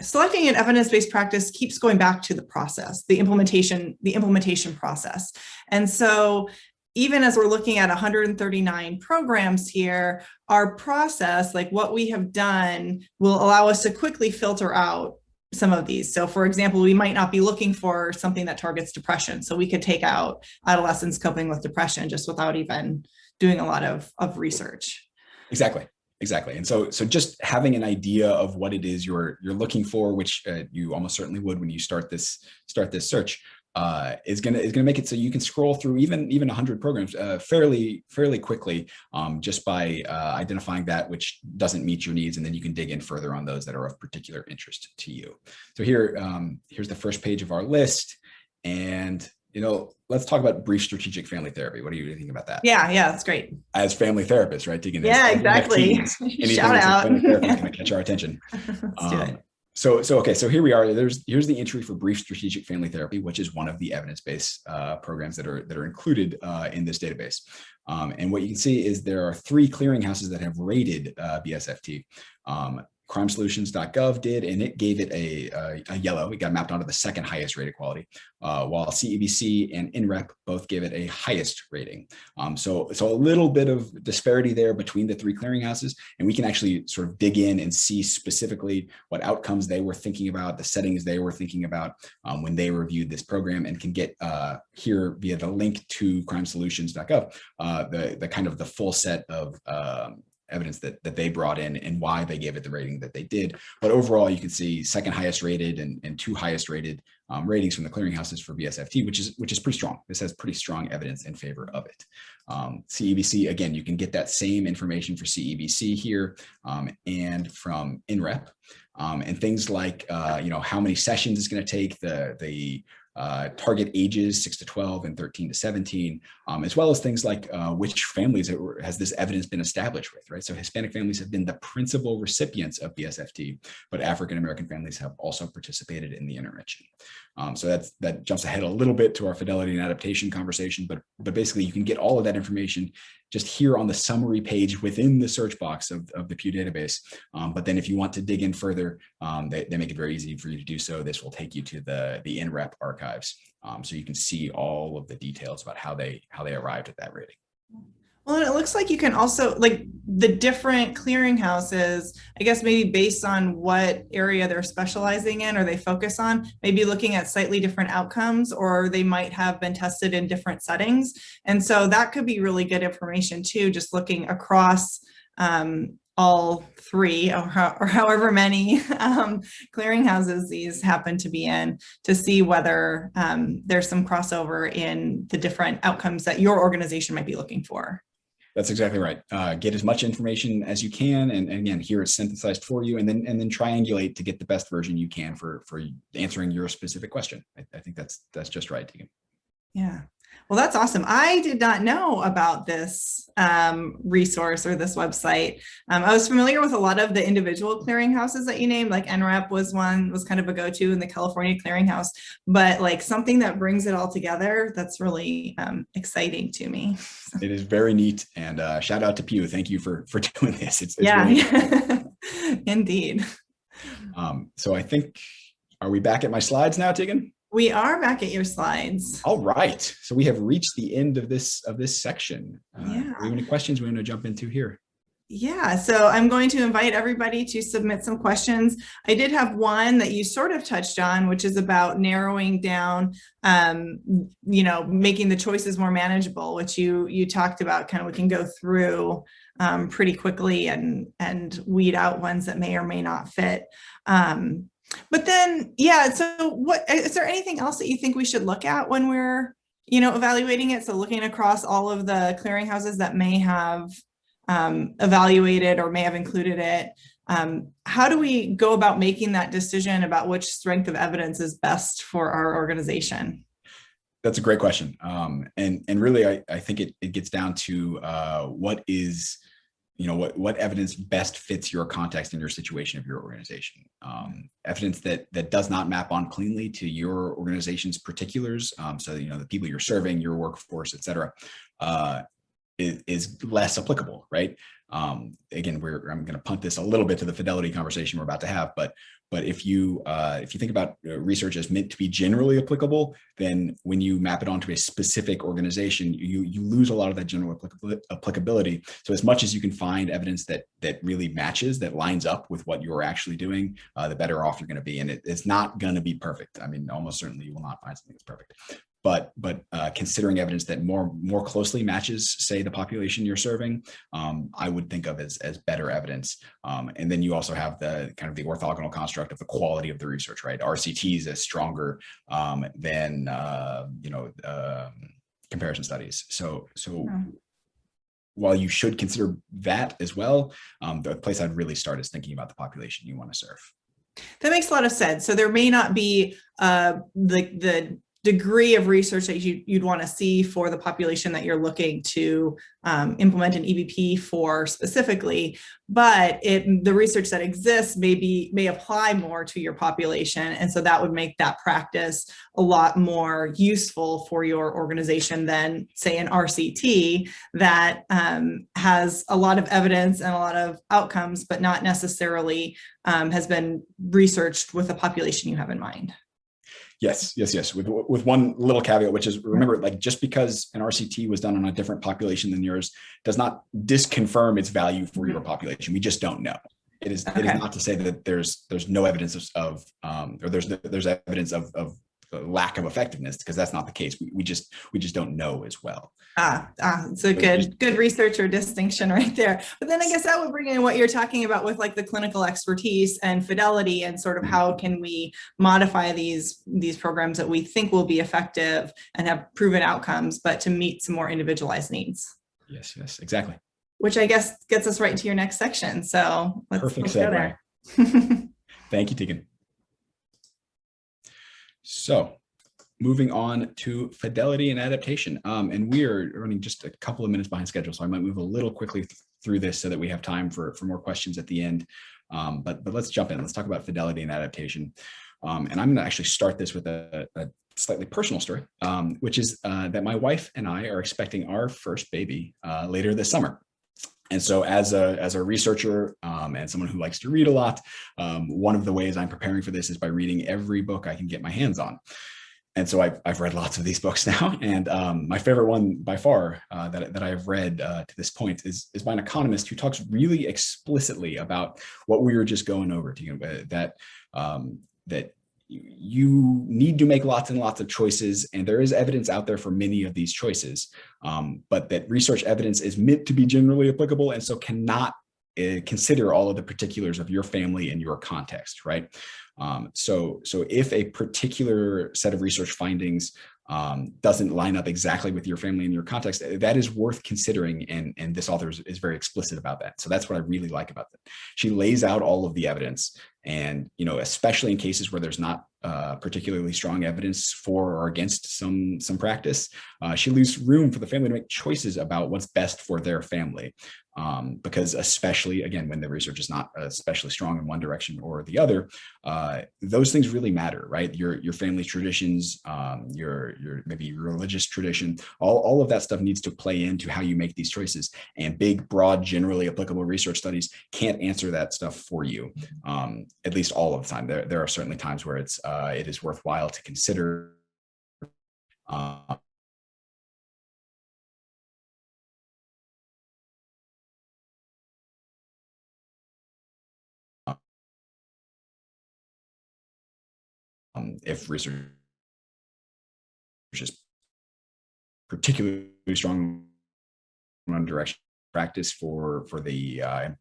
selecting an evidence-based practice keeps going back to the process, the implementation process. And so even as we're looking at 139 programs here, our process, like what we have done, will allow us to quickly filter out some of these. So for example, we might not be looking for something that targets depression. So we could take out adolescents coping with depression just without even doing a lot of research. Exactly. And so just having an idea of what it is you're looking for, which you almost certainly would when you start this search, is gonna make it so you can scroll through even 100 programs fairly quickly, just by identifying that which doesn't meet your needs, and then you can dig in further on those that are of particular interest to you. So here's the first page of our list, and let's talk about brief strategic family therapy. What do you think about that? Yeah, that's great. As family therapists, right? Digging yeah, exactly. Shout out. Family therapy is going to catch our attention. Let's do it. So here we are. Here's the entry for brief strategic family therapy, which is one of the evidence-based programs that are included in this database. And what you can see is there are 3 clearinghouses that have rated BSFT. crimesolutions.gov did, and it gave it a yellow. It got mapped onto the second highest rated quality, while CEBC and INREP both gave it a highest rating. So a little bit of disparity there between the 3 clearinghouses, and we can actually sort of dig in and see specifically what outcomes they were thinking about, the settings they were thinking about when they reviewed this program, and can get here via the link to crimesolutions.gov, the kind of the full set of evidence that they brought in and why they gave it the rating that they did. But overall, you can see second highest rated and 2 highest rated ratings from the clearinghouses for BSFT, which is pretty strong. This has pretty strong evidence in favor of it. CEBC, again, you can get that same information for CEBC here and from INREP. And things like how many sessions it's going to take, the target ages 6 to 12 and 13 to 17, as well as things like which families has this evidence been established with, right? So Hispanic families have been the principal recipients of BSFT, but African-American families have also participated in the intervention. So that jumps ahead a little bit to our fidelity and adaptation conversation, but basically you can get all of that information just here on the summary page within the search box of the Pew database. But then if you want to dig in further, they make it very easy for you to do so. This will take you to the NREP archives. So you can see all of the details about how they arrived at that rating. Well, and it looks like you can also, like the different clearinghouses, I guess maybe based on what area they're specializing in or they focus on, maybe looking at slightly different outcomes, or they might have been tested in different settings. And so that could be really good information too, just looking across all three or however many clearinghouses these happen to be in, to see whether there's some crossover in the different outcomes that your organization might be looking for. That's exactly right. Get as much information as you can, and again, here it's synthesized for you, and then triangulate to get the best version you can for answering your specific question. I think that's just right, Tegan. Yeah. Well, that's awesome. I did not know about this resource or this website. I was familiar with a lot of the individual clearinghouses that you named, like NREP was kind of a go-to in the California clearinghouse, but like something that brings it all together, that's really exciting to me. It is very neat, and shout out to Pew. Thank you for doing this. It's yeah, really indeed. So I think, are we back at my slides now, Tegan? We are back at your slides. All right. So we have reached the end of this section. Yeah. Do you have any questions we want to jump into here? Yeah, so I'm going to invite everybody to submit some questions. I did have one that you sort of touched on, which is about narrowing down, making the choices more manageable, which you talked about. Kind of we can go through pretty quickly and weed out ones that may or may not fit. But then, yeah, so what is there anything else that you think we should look at when we're, evaluating it? So looking across all of the clearinghouses that may have evaluated or may have included it, how do we go about making that decision about which strength of evidence is best for our organization? That's a great question. And really, I think it gets down to what is, what evidence best fits your context and your situation of your organization. Evidence that does not map on cleanly to your organization's particulars. So, the people you're serving, your workforce, et cetera, is less applicable, right? Again, I'm going to punt this a little bit to the fidelity conversation we're about to have, but if you think about research as meant to be generally applicable, then when you map it onto a specific organization, you lose a lot of that general applicability. So as much as you can find evidence that really matches, that lines up with what you're actually doing, the better off you're going to be. And it's not going to be perfect. I mean, almost certainly you will not find something that's perfect. But considering evidence that more closely matches, say, the population you're serving, I would think of as better evidence. And then you also have the kind of the orthogonal construct of the quality of the research, right? RCTs is stronger than comparison studies. So while you should consider that as well, the place I'd really start is thinking about the population you want to serve. That makes a lot of sense. So there may not be the degree of research that you'd want to see for the population that you're looking to implement an EBP for specifically, but the research that exists may apply more to your population. And so that would make that practice a lot more useful for your organization than, say, an RCT that has a lot of evidence and a lot of outcomes, but not necessarily has been researched with the population you have in mind. Yes. With one little caveat, which is, remember, like, just because an RCT was done on a different population than yours does not disconfirm its value for your population. We just don't know. It is not to say that there's no evidence of or there's evidence of lack of effectiveness, because that's not the case. We just don't know as well. It's a good research or distinction right there. But then I guess that would bring in what you're talking about with like the clinical expertise and fidelity, and sort of how can we modify these programs that we think will be effective and have proven outcomes, but to meet some more individualized needs. Yes, exactly. Which I guess gets us right into your next section. So let's go there. Thank you, Tegan. So moving on to fidelity and adaptation. And we are running just a couple of minutes behind schedule, so I might move a little quickly through this so that we have time for more questions at the end. But let's jump in. Let's talk about fidelity and adaptation. And I'm going to actually start this with a slightly personal story, which is that my wife and I are expecting our first baby later this summer. And so as a researcher and someone who likes to read a lot, one of the ways I'm preparing for this is by reading every book I can get my hands on. And so I've read lots of these books now. And my favorite one by far that I've read to this point is by an economist who talks really explicitly about what we were just going over, that you need to make lots and lots of choices, and there is evidence out there for many of these choices, but that research evidence is meant to be generally applicable and so cannot consider all of the particulars of your family and your context, right? So if a particular set of research findings doesn't line up exactly with your family and your context, that is worth considering. And this author is very explicit about that. So that's what I really like about it. She lays out all of the evidence, and, especially in cases where there's not particularly strong evidence for or against some practice, she leaves room for the family to make choices about what's best for their family. Because especially, again, when the research is not especially strong in one direction or the other, those things really matter, right? Your family traditions, your maybe your religious tradition, all of that stuff needs to play into how you make these choices. And big, broad, generally applicable research studies can't answer that stuff for you, at least all of the time. There are certainly times where it is worthwhile to consider if research is particularly strong in one direction, practice for the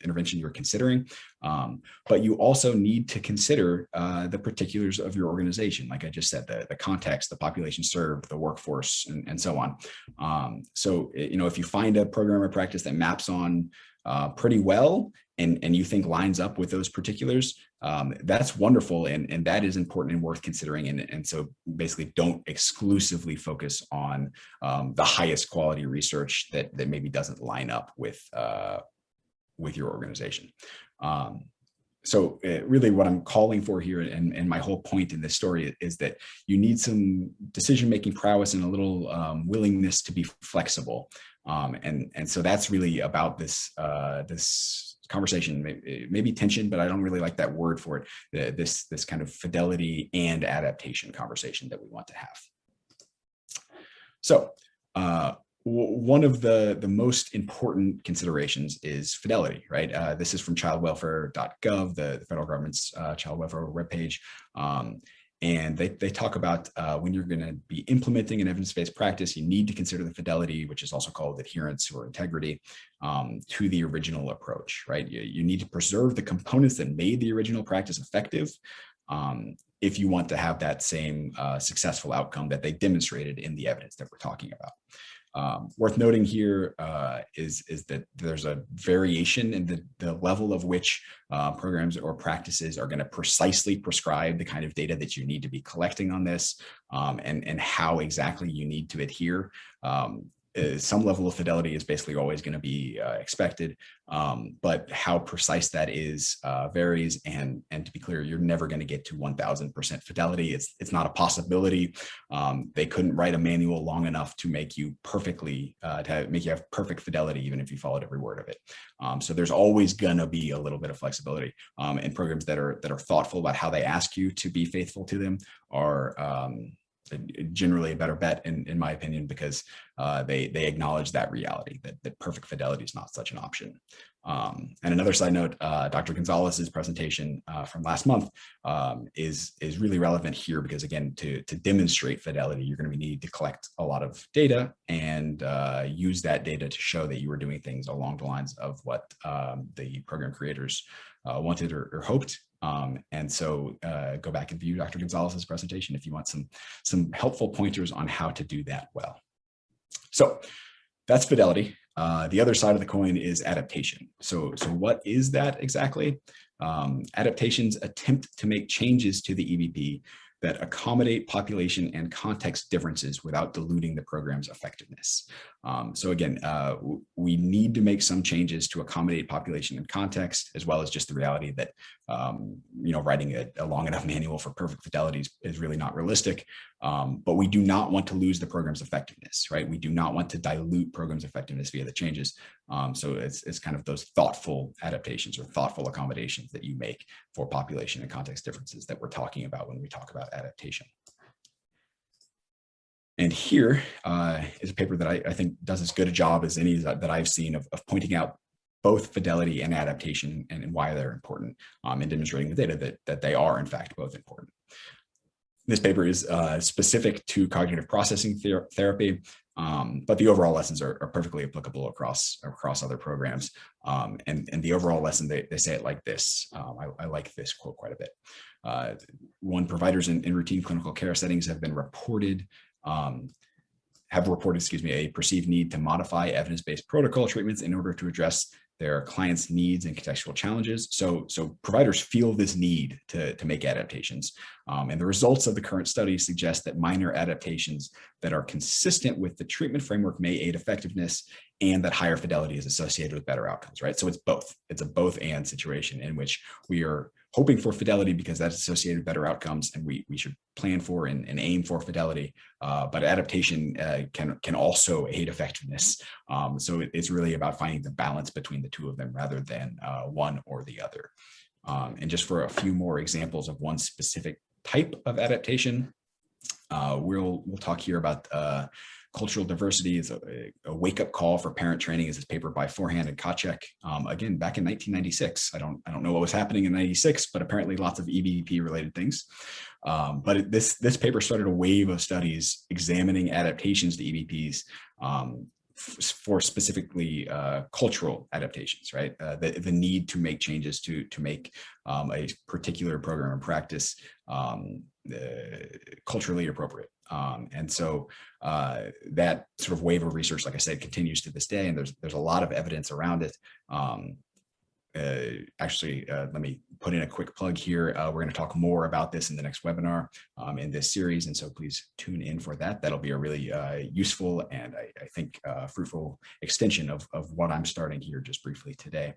intervention you're considering, but you also need to consider the particulars of your organization. Like I just said, the context, the population served, the workforce, and so on. So if you find a program or practice that maps on pretty well and you think lines up with those particulars, that's wonderful, and that is important and worth considering. And so basically don't exclusively focus on the highest quality research that maybe doesn't line up with your organization. So really what I'm calling for here, and my whole point in this story, is that you need some decision-making prowess and a little willingness to be flexible. And so that's really about this conversation, maybe tension, but I don't really like that word for it. This kind of fidelity and adaptation conversation that we want to have. So one of the most important considerations is fidelity, right? This is from childwelfare.gov, the federal government's child welfare webpage. And they talk about when you're going to be implementing an evidence-based practice, you need to consider the fidelity, which is also called adherence or integrity, to the original approach, right? You need to preserve the components that made the original practice effective if you want to have that same successful outcome that they demonstrated in the evidence that we're talking about. Worth noting here is that there's a variation in the level of which programs or practices are going to precisely prescribe the kind of data that you need to be collecting on this, and how exactly you need to adhere. Some level of fidelity is basically always going to be expected, but how precise that is varies. And to be clear, you're never going to get to 1000% fidelity. It's not a possibility. They couldn't write a manual long enough to make you perfectly, to make you have perfect fidelity, even if you followed every word of it. So there's always going to be a little bit of flexibility. And programs that are thoughtful about how they ask you to be faithful to them are generally a better bet, in my opinion, because they acknowledge that reality, that perfect fidelity is not such an option. And another side note, Dr. Gonzalez's presentation from last month is really relevant here, because again, to demonstrate fidelity, you're going to need to collect a lot of data and use that data to show that you were doing things along the lines of what the program creators wanted or hoped. And so go back and view Dr. Gonzalez's presentation if you want some helpful pointers on how to do that well. So that's fidelity. The other side of the coin is adaptation. So what is that exactly? Adaptations attempt to make changes to the EBP that accommodate population and context differences without diluting the program's effectiveness. So again, we need to make some changes to accommodate population and context, as well as just the reality that writing a long enough manual for perfect fidelity is really not realistic. But we do not want to lose the program's effectiveness, right? We do not want to dilute program's effectiveness via the changes. So it's kind of those thoughtful adaptations or thoughtful accommodations that you make for population and context differences that we're talking about when we talk about adaptation. And here is a paper that I think does as good a job as any that I've seen of pointing out both fidelity and adaptation and why they're important, and demonstrating the data that they are in fact both important. This paper is specific to cognitive processing therapy, but the overall lessons are perfectly applicable across other programs. And the overall lesson, they say it like this. I like this quote quite a bit. One, providers in routine clinical care settings have reported, a perceived need to modify evidence-based protocol treatments in order to address their clients' needs and contextual challenges. So providers feel this need to make adaptations. And the results of the current study suggest that minor adaptations that are consistent with the treatment framework may aid effectiveness, and that higher fidelity is associated with better outcomes, right? So it's both. It's a both and situation in which we are hoping for fidelity because that's associated with better outcomes, and we should plan for and aim for fidelity. But adaptation can also aid effectiveness. So it's really about finding the balance between the two of them rather than one or the other. And just for a few more examples of one specific type of adaptation, we'll talk here about cultural diversity is a wake-up call for parent training, is this paper by Forehand and Kacek. Again, back in 1996. I don't know what was happening in 96, but apparently lots of EBP related things. But this paper started a wave of studies examining adaptations to EBPs for specifically cultural adaptations, right? The need to make changes to make a particular program or practice culturally appropriate. And so that sort of wave of research, like I said, continues to this day, and there's a lot of evidence around it. Let me put in a quick plug here. We're going to talk more about this in the next webinar in this series, and so please tune in for that. That'll be a really useful and I think fruitful extension of what I'm starting here just briefly today.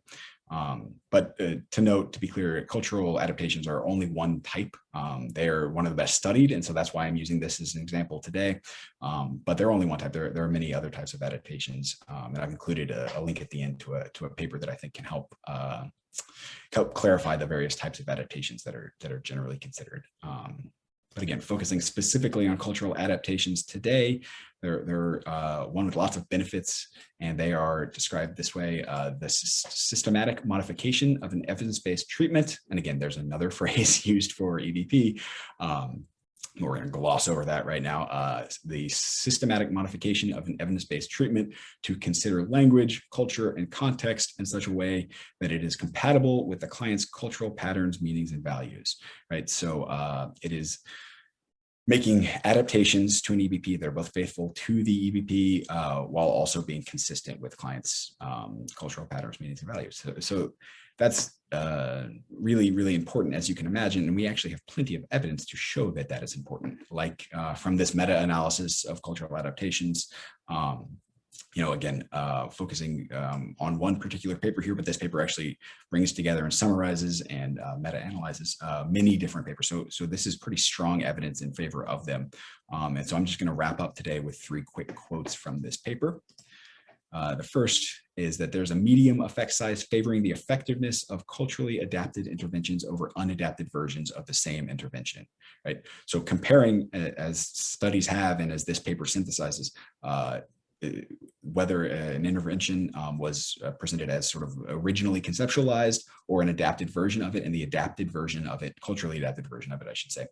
But to note, to be clear, cultural adaptations are only one type. They're one of the best studied, and so that's why I'm using this as an example today. But they're only one type. There are many other types of adaptations, and I've included a link at the end to a paper that I think can help clarify the various types of adaptations that are generally considered. But again, focusing specifically on cultural adaptations today, they're one with lots of benefits, and they are described this way: the systematic modification of an evidence-based treatment. And again, there's another phrase used for EBP. We're going to gloss over that right now. The systematic modification of an evidence-based treatment to consider language, culture, and context in such a way that it is compatible with the client's cultural patterns, meanings, and values, right? So it is making adaptations to an EBP that are both faithful to the EBP while also being consistent with clients' cultural patterns, meanings, and values. So that's really, really important, as you can imagine. And we actually have plenty of evidence to show that that is important, like from this meta-analysis of cultural adaptations. Again, focusing on one particular paper here, but this paper actually brings together and summarizes and meta-analyzes many different papers. So this is pretty strong evidence in favor of them. And so I'm just going to wrap up today with 3 quick quotes from this paper. The first is that there's a medium effect size favoring the effectiveness of culturally adapted interventions over unadapted versions of the same intervention, right? So comparing, as studies have, and as this paper synthesizes, whether an intervention was presented as sort of originally conceptualized or an adapted version of it, and the adapted version of it, culturally adapted version of it, I should say,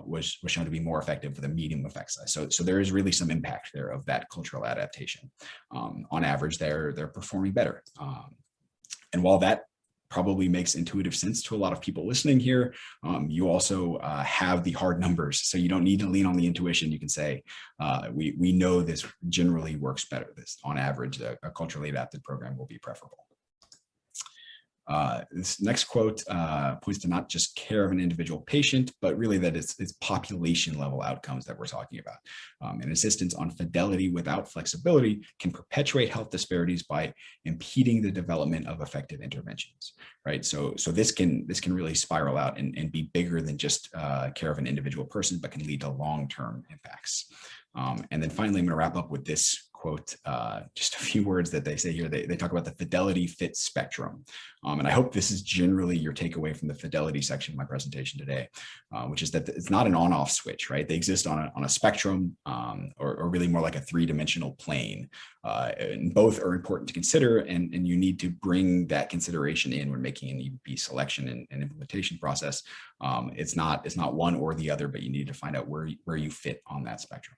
was shown to be more effective with a medium effect size. So there is really some impact there of that cultural adaptation. On average, they're performing better. And while that probably makes intuitive sense to a lot of people listening here, you also have the hard numbers, so you don't need to lean on the intuition. You can say, we know this generally works better. This, on average, a culturally adapted program will be preferable. This next quote points to not just care of an individual patient, but really that it's population level outcomes that we're talking about. An insistence on fidelity without flexibility can perpetuate health disparities by impeding the development of effective interventions, right? So this can really spiral out and be bigger than just care of an individual person, but can lead to long-term impacts. And then finally, I'm going to wrap up with this quote, just a few words that they say here. They talk about the fidelity fit spectrum. And I hope this is generally your takeaway from the fidelity section of my presentation today, which is that it's not an on-off switch, right? They exist on a spectrum, or really more like a three-dimensional plane. And both are important to consider, and you need to bring that consideration in when making an EBP selection and implementation process. It's not one or the other, but you need to find out where you fit on that spectrum.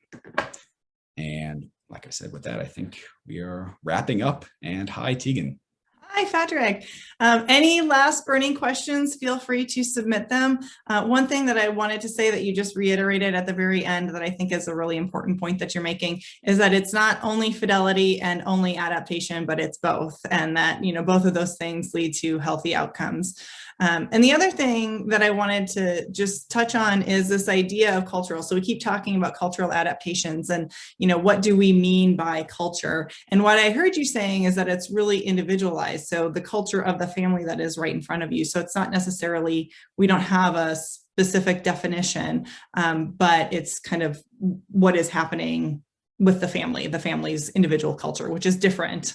And like I said, with that, I think we are wrapping up. And hi, Tegan. Hi, Patrick. Any last burning questions, feel free to submit them. One thing that I wanted to say that you just reiterated at the very end that I think is a really important point that you're making is that it's not only fidelity and only adaptation, but it's both. And that, both of those things lead to healthy outcomes. And the other thing that I wanted to just touch on is this idea of cultural. So we keep talking about cultural adaptations and, what do we mean by culture? And what I heard you saying is that it's really individualized. So the culture of the family that is right in front of you. So it's not necessarily, we don't have a specific definition, but it's kind of what is happening with the family's individual culture, which is different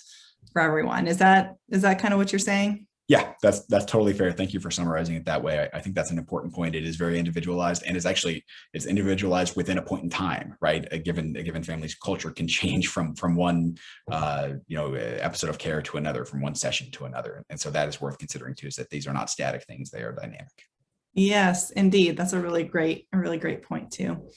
for everyone. Is that kind of what you're saying? Yeah, that's totally fair. Thank you for summarizing it that way. I think that's an important point. It is very individualized, and it's individualized within a point in time, right? A given family's culture can change from one episode of care to another, from one session to another, and so that is worth considering too. Is that these are not static things; they are dynamic. Yes, indeed. That's a really great point too.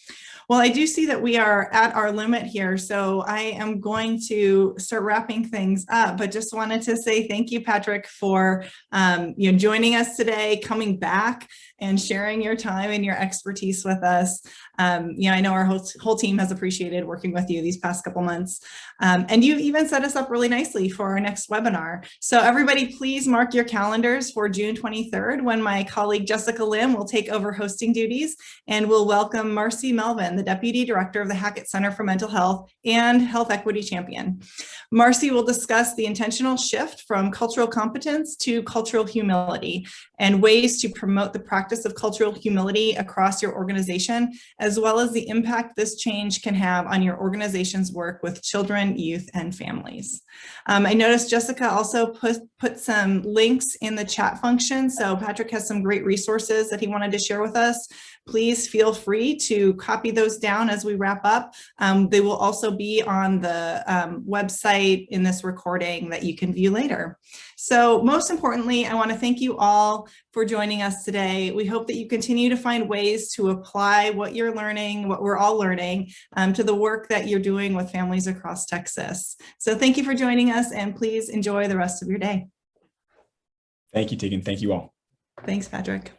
Well, I do see that we are at our limit here, so I am going to start wrapping things up, but just wanted to say thank you, Patrick, for joining us today, coming back and sharing your time and your expertise with us. I know our whole team has appreciated working with you these past couple months. And you've even set us up really nicely for our next webinar. So everybody, please mark your calendars for June 23rd, when my colleague Jessica Lim will take over hosting duties, and we'll welcome Marcy Melvin, the Deputy Director of the Hackett Center for Mental Health and Health Equity Champion. Marcy will discuss the intentional shift from cultural competence to cultural humility and ways to promote the practice of cultural humility across your organization, as well as the impact this change can have on your organization's work with children, youth, and families. I noticed Jessica also put some links in the chat function. So Patrick has some great resources that he wanted to share with us. Please feel free to copy those down as we wrap up. They will also be on the website in this recording that you can view later. So most importantly, I want to thank you all for joining us today. We hope that you continue to find ways to apply what you're learning, what we're all learning, to the work that you're doing with families across Texas. So thank you for joining us, and please enjoy the rest of your day. Thank you, Tegan. Thank you all. Thanks, Patrick.